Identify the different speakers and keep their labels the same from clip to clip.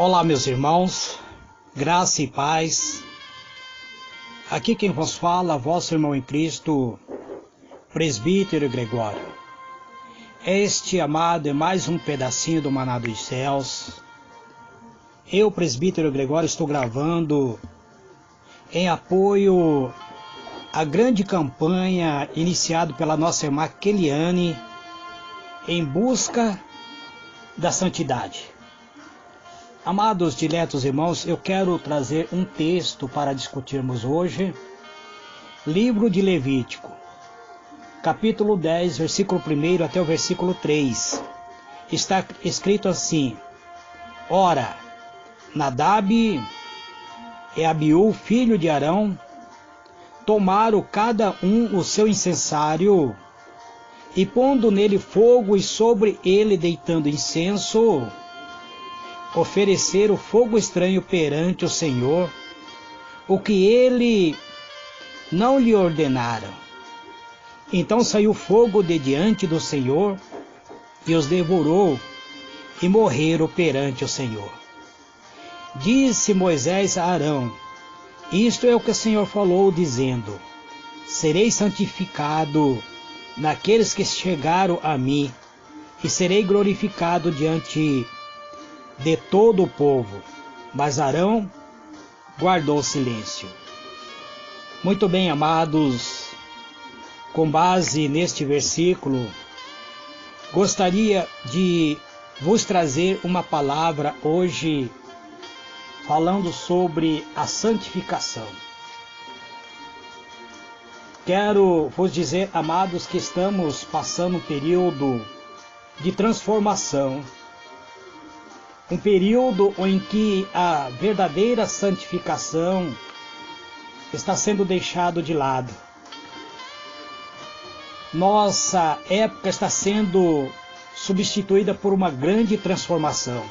Speaker 1: Olá, meus irmãos, graça e paz. Aqui quem vos fala, vosso irmão em Cristo, presbítero Gregório. Este, amado, é mais um pedacinho do Maná dos Céus. Eu, presbítero Gregório, estou gravando em apoio à grande campanha iniciada pela nossa irmã Keliane em busca da santidade. Amados, diletos irmãos, eu quero trazer um texto para discutirmos hoje. Livro de Levítico, capítulo 10, versículo 1 até o versículo 3. Está escrito assim: Ora, Nadab e Abiú, filho de Arão, tomaram cada um o seu incensário, e pondo nele fogo e sobre ele deitando incenso, ofereceram fogo estranho perante o Senhor, o que ele não lhe ordenaram. Então saiu fogo de diante do Senhor, e os devorou, e morreram perante o Senhor. Disse Moisés a Arão: Isto é o que o Senhor falou, dizendo: Serei santificado naqueles que chegaram a mim, e serei glorificado diante de todo o povo. Mas Arão guardou silêncio. Muito bem, amados, com base neste versículo, gostaria de vos trazer uma palavra hoje, falando sobre a santificação. Quero vos dizer, amados, que estamos passando um período de transformação, um período em que a verdadeira santificação está sendo deixada de lado. Nossa época está sendo substituída por uma grande transformação.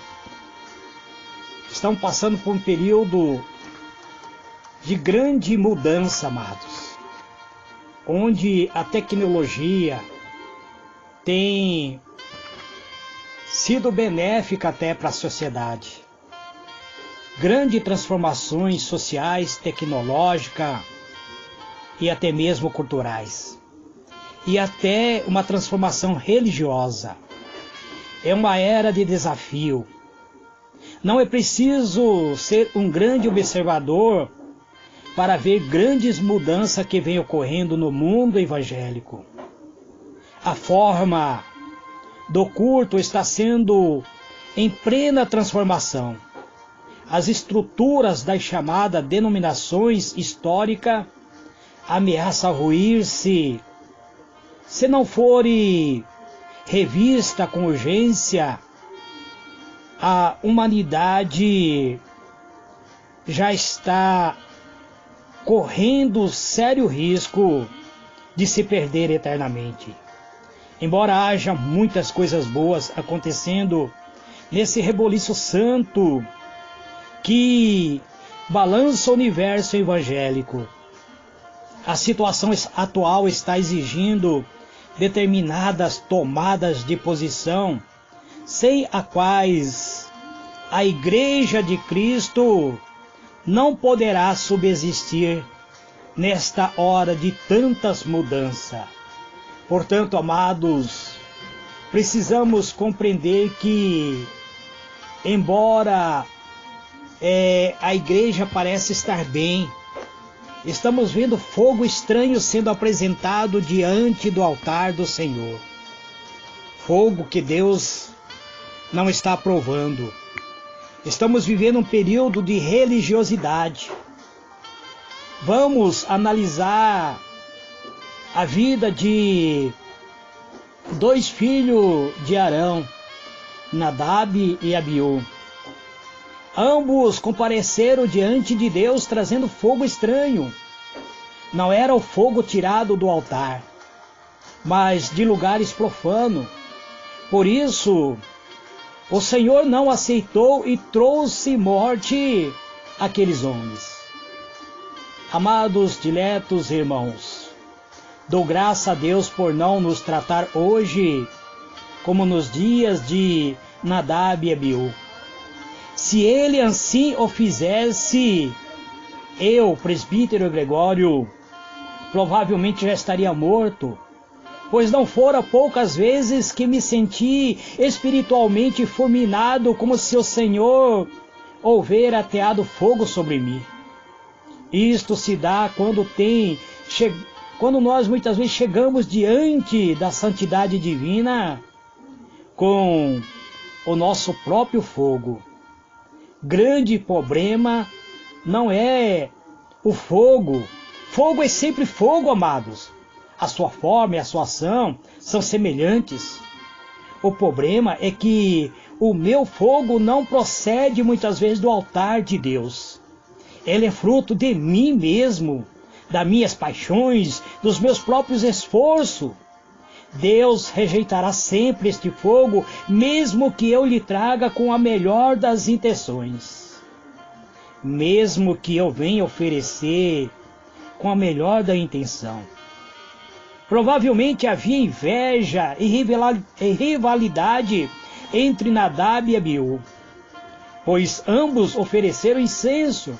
Speaker 1: Estamos passando por um período de grande mudança, amados, onde a tecnologia tem sido benéfica até para a sociedade. Grandes transformações sociais, tecnológicas e até mesmo culturais. E até uma transformação religiosa. É uma era de desafio. Não é preciso ser um grande observador para ver grandes mudanças que vêm ocorrendo no mundo evangélico. A forma do culto está sendo em plena transformação. As estruturas das chamadas denominações históricas ameaçam ruir-se se não forem revista com urgência. A humanidade já está correndo sério risco de se perder eternamente. Embora haja muitas coisas boas acontecendo nesse reboliço santo que balança o universo evangélico, a situação atual está exigindo determinadas tomadas de posição, sem as quais a Igreja de Cristo não poderá subsistir nesta hora de tantas mudanças. Portanto, amados, precisamos compreender que, embora a igreja pareça estar bem, estamos vendo fogo estranho sendo apresentado diante do altar do Senhor. Fogo que Deus não está aprovando. Estamos vivendo um período de religiosidade. Vamos analisar a vida de dois filhos de Arão, Nadab e Abiú. Ambos compareceram diante de Deus trazendo fogo estranho. Não era o fogo tirado do altar, mas de lugares profanos. Por isso, o Senhor não aceitou e trouxe morte àqueles homens. Amados, diletos irmãos, dou graça a Deus por não nos tratar hoje como nos dias de Nadab e Abiú. Se ele assim o fizesse, eu, presbítero Gregório, provavelmente já estaria morto, pois não fora poucas vezes que me senti espiritualmente fulminado, como se o Senhor houvera ateado fogo sobre mim. Isto se dá quando nós muitas vezes chegamos diante da santidade divina com o nosso próprio fogo. Grande problema não é o fogo. Fogo é sempre fogo, amados. A sua forma e a sua ação são semelhantes. O problema é que o meu fogo não procede muitas vezes do altar de Deus. Ele é fruto de mim mesmo, das minhas paixões, dos meus próprios esforços. Deus rejeitará sempre este fogo, mesmo que eu lhe traga com a melhor das intenções. Mesmo que eu venha oferecer com a melhor da intenção. Provavelmente havia inveja e rivalidade entre Nadab e Abiú, pois ambos ofereceram incenso.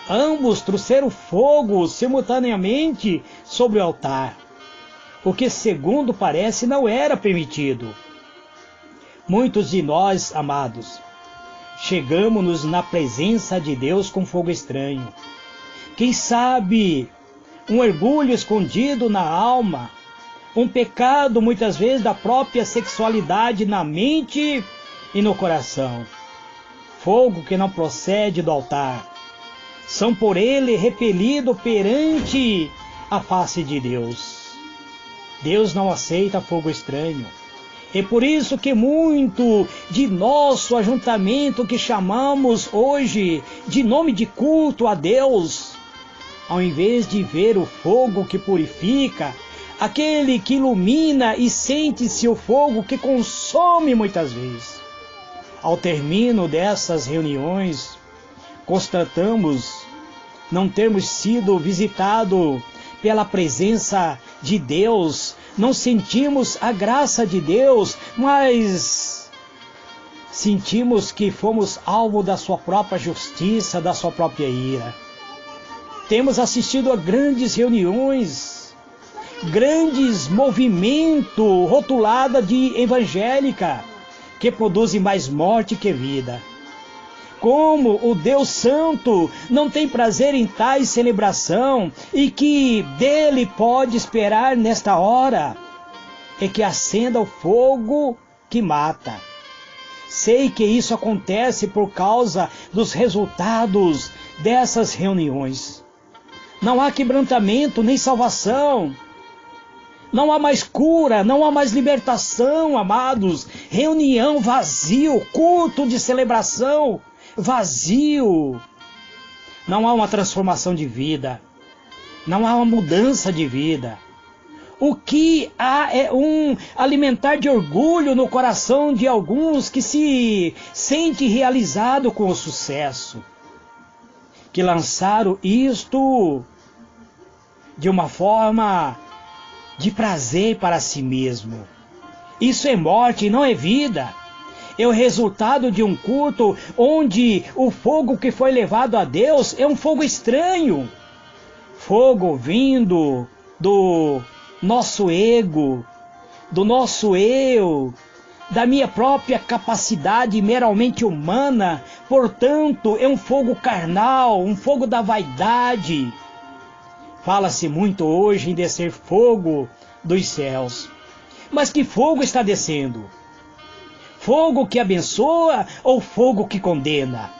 Speaker 1: Ambos trouxeram fogo simultaneamente sobre o altar, o que, segundo parece, não era permitido. Muitos de nós, amados, chegamos-nos na presença de Deus com fogo estranho. Quem sabe um orgulho escondido na alma, um pecado muitas vezes da própria sexualidade na mente e no coração. Fogo que não procede do altar. São por ele repelidos perante a face de Deus. Deus não aceita fogo estranho. É por isso que muito de nosso ajuntamento que chamamos hoje de nome de culto a Deus, ao invés de ver o fogo que purifica, aquele que ilumina, e sente-se o fogo que consome muitas vezes. Ao término dessas reuniões, constatamos não termos sido visitados pela presença de Deus, não sentimos a graça de Deus, mas sentimos que fomos alvo da sua própria justiça, da sua própria ira. Temos assistido a grandes reuniões, grandes movimentos rotulados de evangélica, que produzem mais morte que vida. Como o Deus Santo não tem prazer em tais celebração e que dele pode esperar nesta hora, é que acenda o fogo que mata. Sei que isso acontece por causa dos resultados dessas reuniões. Não há quebrantamento nem salvação. Não há mais cura, não há mais libertação, amados. Reunião vazio, culto de celebração vazio. Não há uma transformação de vida. Não há uma mudança de vida. O que há é um alimentar de orgulho no coração de alguns que se sente realizado com o sucesso, que lançaram isto de uma forma de prazer para si mesmo. Isso é morte, não é vida. É o resultado de um culto onde o fogo que foi levado a Deus é um fogo estranho. Fogo vindo do nosso ego, do nosso eu, da minha própria capacidade meramente humana. Portanto, é um fogo carnal, um fogo da vaidade. Fala-se muito hoje em descer fogo dos céus. Mas que fogo está descendo? Fogo que abençoa ou fogo que condena?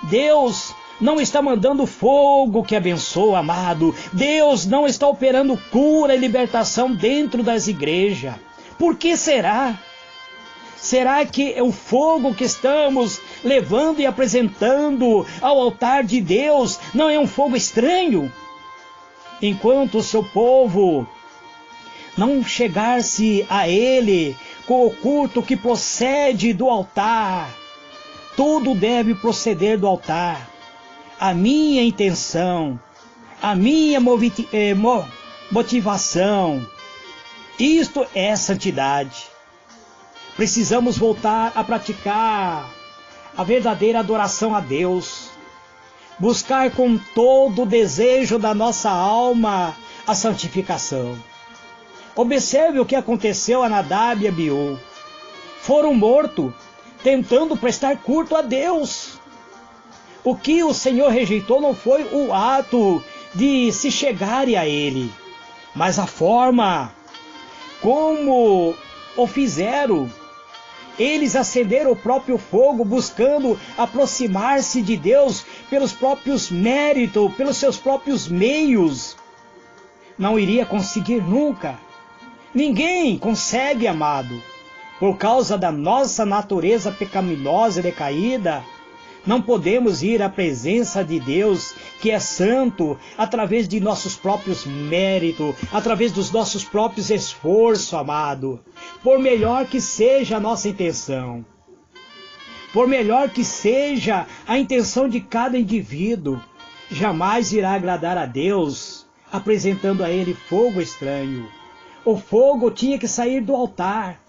Speaker 1: Deus não está mandando fogo que abençoa, amado. Deus não está operando cura e libertação dentro das igrejas. Por que será? Será que é o fogo que estamos levando e apresentando ao altar de Deus não é um fogo estranho? Enquanto o seu povo não chegar-se a ele com o culto que procede do altar, tudo deve proceder do altar. A minha intenção, a minha motivação, isto é santidade. Precisamos voltar a praticar a verdadeira adoração a Deus, buscar com todo o desejo da nossa alma a santificação. Observe o que aconteceu a Nadab e Abiú. Foram mortos, tentando prestar culto a Deus. O que o Senhor rejeitou não foi o ato de se chegarem a Ele, mas a forma como o fizeram. Eles acenderam o próprio fogo, buscando aproximar-se de Deus pelos próprios méritos, pelos seus próprios meios. Não iria conseguir nunca. Ninguém consegue, amado. Por causa da nossa natureza pecaminosa e decaída, não podemos ir à presença de Deus, que é santo, através de nossos próprios méritos, através dos nossos próprios esforços, amado. Por melhor que seja a nossa intenção, por melhor que seja a intenção de cada indivíduo, jamais irá agradar a Deus, apresentando a Ele fogo estranho. O fogo tinha que sair do altar.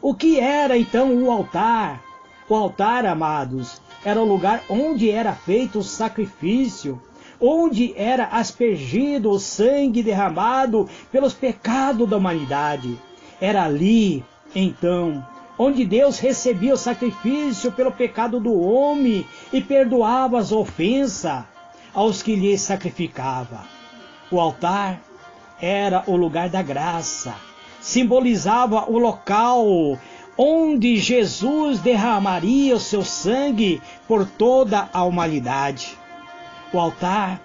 Speaker 1: O que era então o altar? O altar, amados, era o lugar onde era feito o sacrifício, onde era aspergido o sangue derramado pelos pecados da humanidade. Era ali, então, onde Deus recebia o sacrifício pelo pecado do homem e perdoava as ofensas aos que lhe sacrificava. O altar era o lugar da graça, simbolizava o local onde Jesus derramaria o seu sangue por toda a humanidade. O altar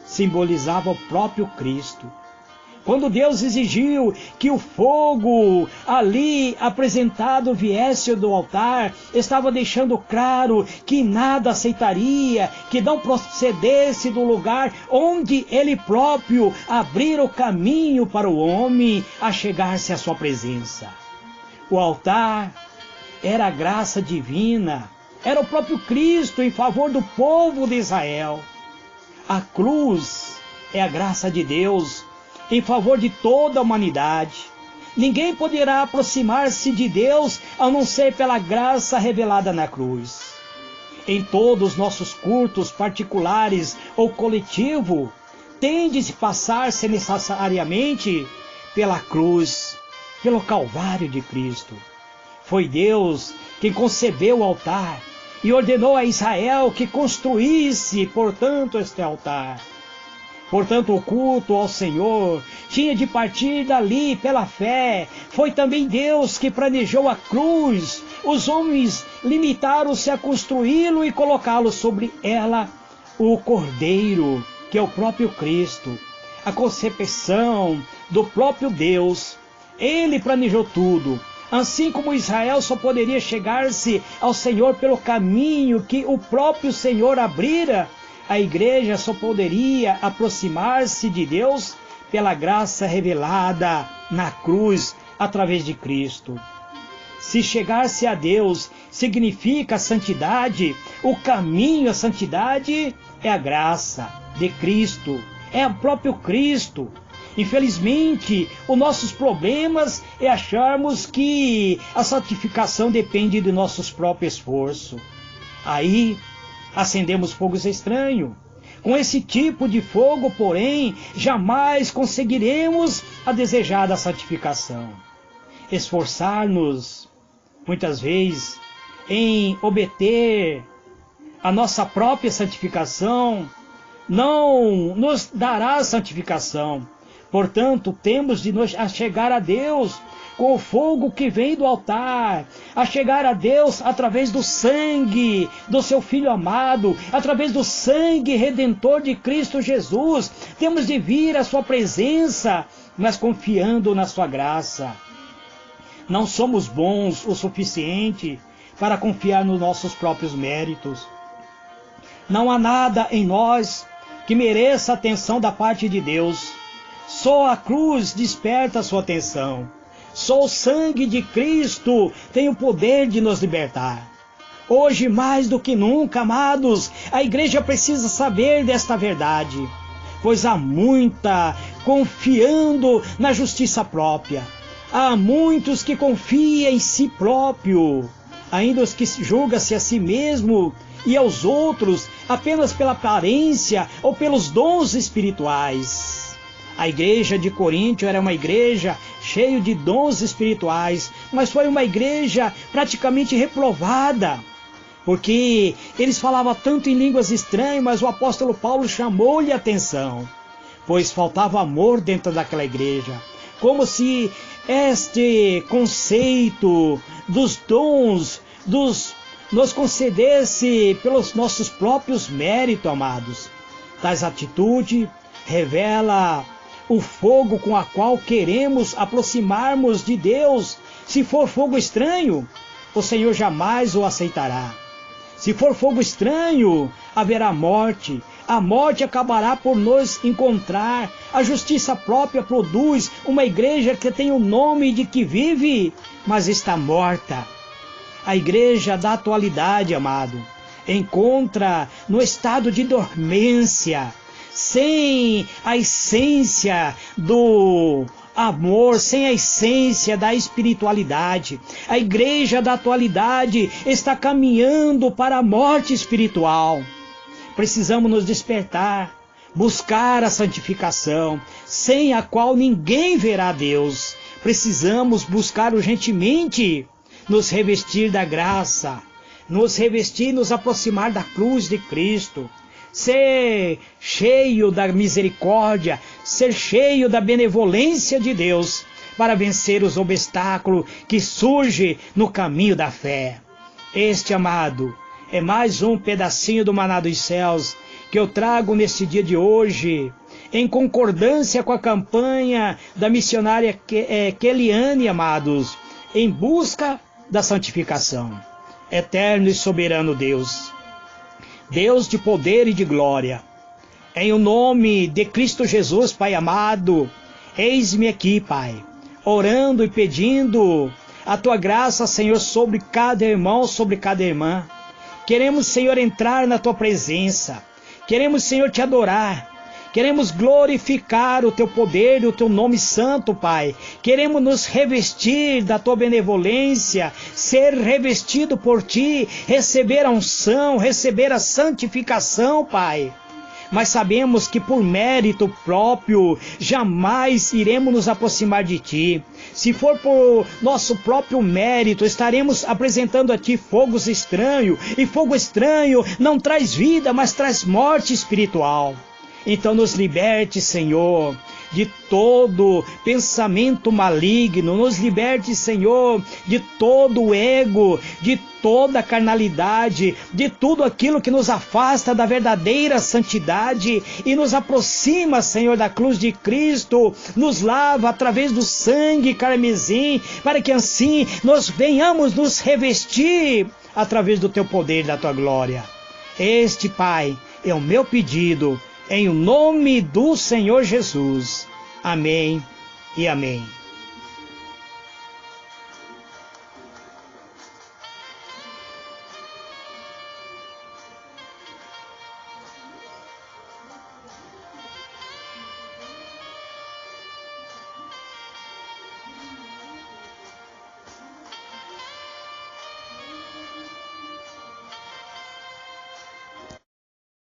Speaker 1: simbolizava o próprio Cristo. Quando Deus exigiu que o fogo ali apresentado viesse do altar, estava deixando claro que nada aceitaria, que não procedesse do lugar onde Ele próprio abrira o caminho para o homem a chegar-se à sua presença. O altar era a graça divina, era o próprio Cristo em favor do povo de Israel. A cruz é a graça de Deus em favor de toda a humanidade. Ninguém poderá aproximar-se de Deus a não ser pela graça revelada na cruz. Em todos os nossos cultos particulares ou coletivo, tem de se passar-se necessariamente pela cruz, pelo Calvário de Cristo. Foi Deus quem concebeu o altar e ordenou a Israel que construísse, portanto, este altar. Portanto, o culto ao Senhor tinha de partir dali pela fé. Foi também Deus que planejou a cruz. Os homens limitaram-se a construí-lo e colocá-lo sobre ela o Cordeiro, que é o próprio Cristo, a concepção do próprio Deus. Ele planejou tudo. Assim como Israel só poderia chegar-se ao Senhor pelo caminho que o próprio Senhor abrira, a igreja só poderia aproximar-se de Deus pela graça revelada na cruz através de Cristo. Se chegar-se a Deus significa a santidade, o caminho à santidade é a graça de Cristo, é o próprio Cristo. Infelizmente, os nossos problemas é acharmos que a santificação depende do nosso próprio esforço. Aí, acendemos fogos estranhos. Com esse tipo de fogo, porém, jamais conseguiremos a desejada santificação. Esforçar-nos, muitas vezes, em obter a nossa própria santificação, não nos dará santificação. Portanto, temos de nos achegar a Deus com o fogo que vem do altar, a chegar a Deus através do sangue do seu Filho amado, através do sangue redentor de Cristo Jesus. Temos de vir à sua presença, mas confiando na sua graça. Não somos bons o suficiente para confiar nos nossos próprios méritos. Não há nada em nós que mereça a atenção da parte de Deus. Só a cruz desperta a sua atenção. Só o sangue de Cristo tem o poder de nos libertar. Hoje, mais do que nunca, amados, a igreja precisa saber desta verdade, pois há muita confiando na justiça própria. Há muitos que confiam em si próprio. ainda os que julga-se a si mesmo e aos outros apenas pela aparência ou pelos dons espirituais. A igreja de Corinto era uma igreja cheia de dons espirituais, mas foi uma igreja praticamente reprovada, porque eles falavam tanto em línguas estranhas, mas o apóstolo Paulo chamou-lhe a atenção, pois faltava amor dentro daquela igreja, como se este conceito dos dons nos concedesse pelos nossos próprios méritos, amados. Tais atitude revela o fogo com a qual queremos aproximarmos de Deus. Se for fogo estranho, o Senhor jamais o aceitará. Se for fogo estranho, haverá morte. A morte acabará por nos encontrar. A justiça própria produz uma igreja que tem o nome de que vive, mas está morta. A igreja da atualidade, amado, encontra no estado de dormência, sem a essência do amor, sem a essência da espiritualidade. A igreja da atualidade está caminhando para a morte espiritual. Precisamos nos despertar, buscar a santificação, sem a qual ninguém verá Deus. Precisamos buscar urgentemente nos revestir da graça, nos revestir, nos aproximar da cruz de Cristo, ser cheio da misericórdia, ser cheio da benevolência de Deus, para vencer os obstáculos que surgem no caminho da fé. Este, amado, é mais um pedacinho do maná dos céus que eu trago nesse dia de hoje, em concordância com a campanha da missionária Keliane, amados, em busca da santificação. Eterno e soberano Deus, Deus de poder e de glória, em o nome de Cristo Jesus, Pai amado, eis-me aqui, Pai, orando e pedindo a Tua graça, Senhor, sobre cada irmão, sobre cada irmã. Queremos, Senhor, entrar na Tua presença, queremos, Senhor, Te adorar, queremos glorificar o Teu poder e o Teu nome santo, Pai. Queremos nos revestir da Tua benevolência, ser revestido por Ti, receber a unção, receber a santificação, Pai. Mas sabemos que por mérito próprio jamais iremos nos aproximar de Ti. Se for por nosso próprio mérito, estaremos apresentando a Ti fogos estranhos, e fogo estranho não traz vida, mas traz morte espiritual. Então nos liberte, Senhor, de todo pensamento maligno, nos liberte, Senhor, de todo ego, de toda carnalidade, de tudo aquilo que nos afasta da verdadeira santidade e nos aproxima, Senhor, da cruz de Cristo, nos lava através do sangue carmesim, para que assim nós venhamos nos revestir através do Teu poder e da Tua glória. Este, Pai, é o meu pedido, em nome do Senhor Jesus. Amém e amém.